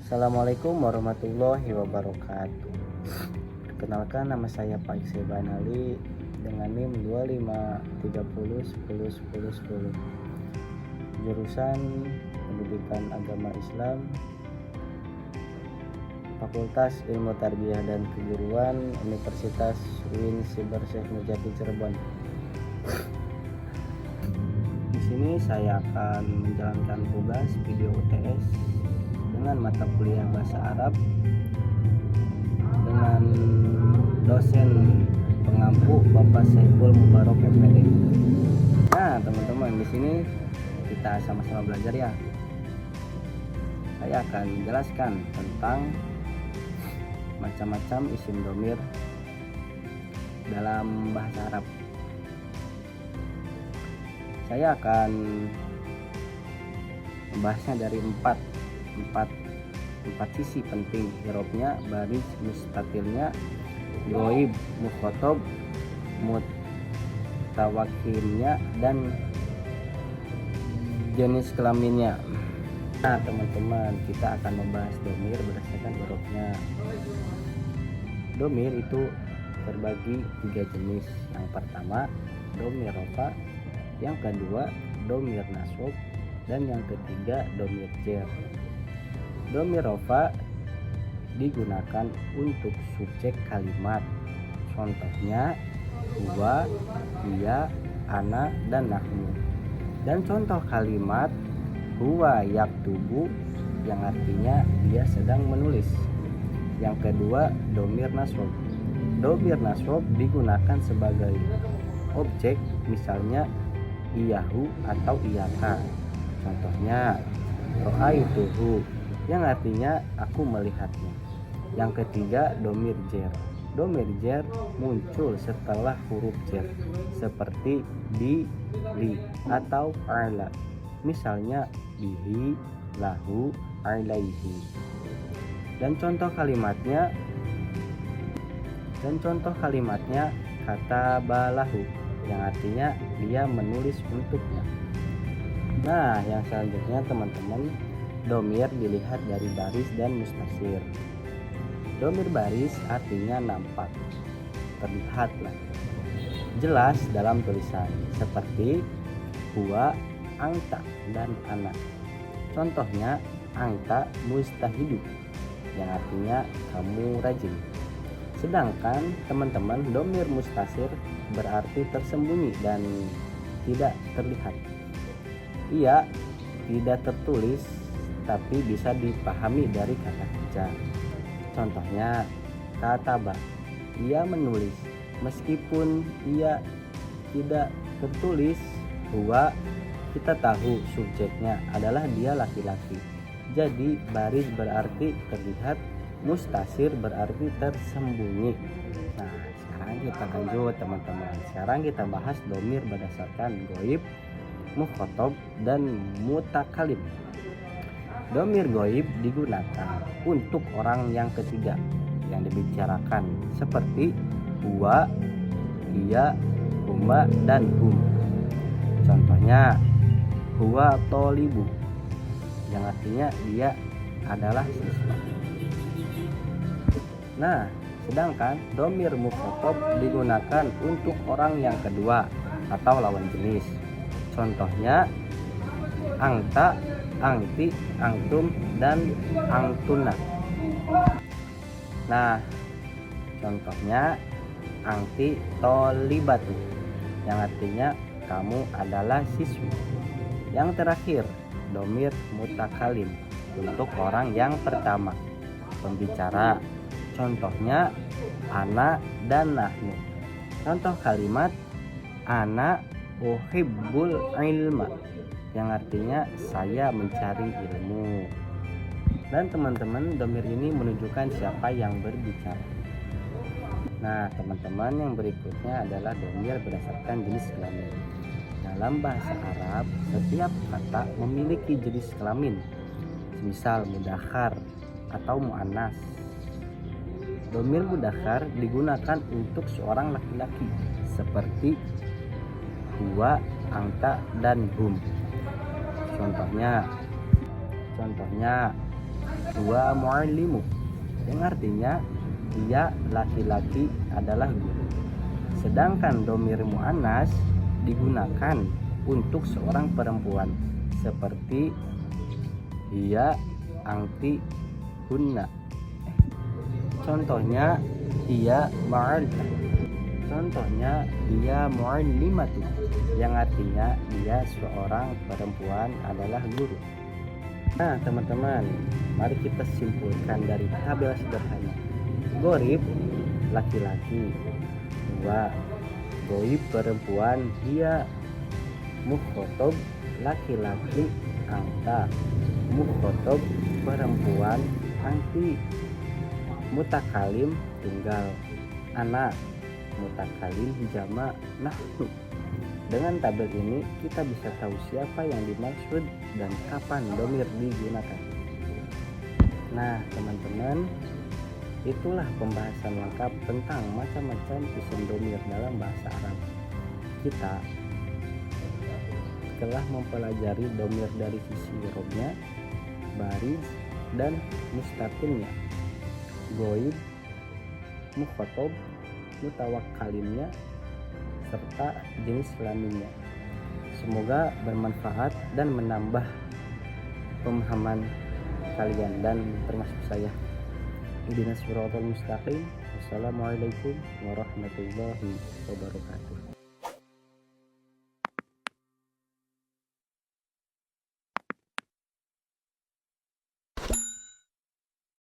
Assalamualaikum warahmatullahi wabarakatuh. Perkenalkan, nama saya Pak Ikseban Ali dengan NIM 2530101010. Jurusan Pendidikan Agama Islam, Fakultas Ilmu Tarbiyah dan Keguruan, Universitas UIN Siber Syekh Mujahid Cirebon. Di sini saya akan menjalankan tugas video UTS dengan mata kuliah bahasa Arab dengan dosen pengampu Bapak Saiful Mubarok MPD. Nah, teman-teman, di sini kita sama-sama belajar ya. Saya akan menjelaskan tentang macam-macam isim dhamir dalam bahasa Arab. Saya akan membahasnya dari empat sisi penting: i'rabnya, baris mustatilnya, ghaib, mukhatab, mutawakkilnya, dan jenis kelaminnya. Nah, teman-teman, kita akan membahas dhamir berdasarkan i'rabnya. Dhamir itu terbagi 3 jenis. Yang pertama, dhamir rafa, yang kedua dhamir nasab, dan yang ketiga dhamir jar. Dhamir rafa digunakan untuk subjek kalimat. Contohnya huwa, ia, ana, dan nahnu. Dan contoh kalimat huwa yaktubu, yang artinya dia sedang menulis. Yang kedua dhamir nasab. Dhamir nasab digunakan sebagai objek, misalnya iyahu atau iyaka. Contohnya ra'aituhu, yang artinya aku melihatnya. Yang ketiga dhamir jar. Dhamir jar muncul setelah huruf jar, seperti bi, li, atau ala. Misalnya bihi, lahu, alaihi. Dan contoh kalimatnya kata balahu, yang artinya dia menulis untuknya. Nah, yang selanjutnya teman-teman, dhamir dilihat dari baris dan mustasir. Dhamir baris artinya nampak, terlihat lah, jelas dalam tulisan, seperti huwa, anta, dan ana. Contohnya anta mustahidu, yang artinya kamu rajin. Sedangkan teman-teman, dhamir mustasir berarti tersembunyi dan tidak terlihat. Ia tidak tertulis tapi bisa dipahami dari kata kerja. Contohnya kataba, ia menulis meskipun ia tidak tertulis. Huwa, kita tahu subjeknya adalah dia laki-laki, jadi baris berarti terlihat, mustasir berarti tersembunyi. Nah, sekarang kita lanjut teman-teman. Sekarang kita bahas dhamir berdasarkan ghaib, mukhatab, dan mutakalim. Dhamir ghaib digunakan untuk orang yang ketiga yang dibicarakan, seperti huwa, ia, huma, dan hum. Contohnya huwa tholibu, yang artinya dia adalah siswa. Nah, sedangkan dhamir mukhatab digunakan untuk orang yang kedua atau lawan jenis. Contohnya angta, angti, angtum, dan angtuna. Nah, contohnya angti tolibatu, yang artinya kamu adalah siswi. Yang terakhir, dhamir mutakalim untuk orang yang pertama, pembicara. Contohnya ana dan nahnu. Contoh kalimat ana uhibbul ilma, yang artinya saya mencari ilmu. Dan teman-teman, dhamir ini menunjukkan siapa yang berbicara. Nah, teman-teman, yang berikutnya adalah dhamir berdasarkan jenis kelamin. Dalam bahasa Arab, setiap kata memiliki jenis kelamin, misal mudzakkar atau muannas. Dhamir mudzakkar digunakan untuk seorang laki-laki, seperti huwa, anta, dan hum. Contohnya huwa muallimu, yang artinya dia laki-laki adalah guru. Sedangkan domir muannas digunakan untuk seorang perempuan seperti hiya, anti, hunna. Contohnya hiya muallimatu, yang artinya dia seorang perempuan adalah guru. Nah teman-teman, mari kita simpulkan dari tabel sederhana. Gorib laki-laki, dua goib perempuan, dia mukhotob laki-laki, anta mukhotob perempuan, anti mutakalim tunggal, anak mutakalim jama nahnu. Dengan tabel ini kita bisa tahu siapa yang dimaksud dan kapan domir digunakan. Nah teman-teman, itulah pembahasan lengkap tentang macam-macam isim domir dalam bahasa Arab. Kita telah mempelajari domir dari sisi robnya, baris, dan mustaqilnya, goib, mukhotob, mutawakkalimnya, serta jenis kelaminnya. Semoga bermanfaat dan menambah pemahaman kalian dan termasuk saya. Ihdinas siratal mustaqim. Wassalamualaikum warahmatullahi wabarakatuh.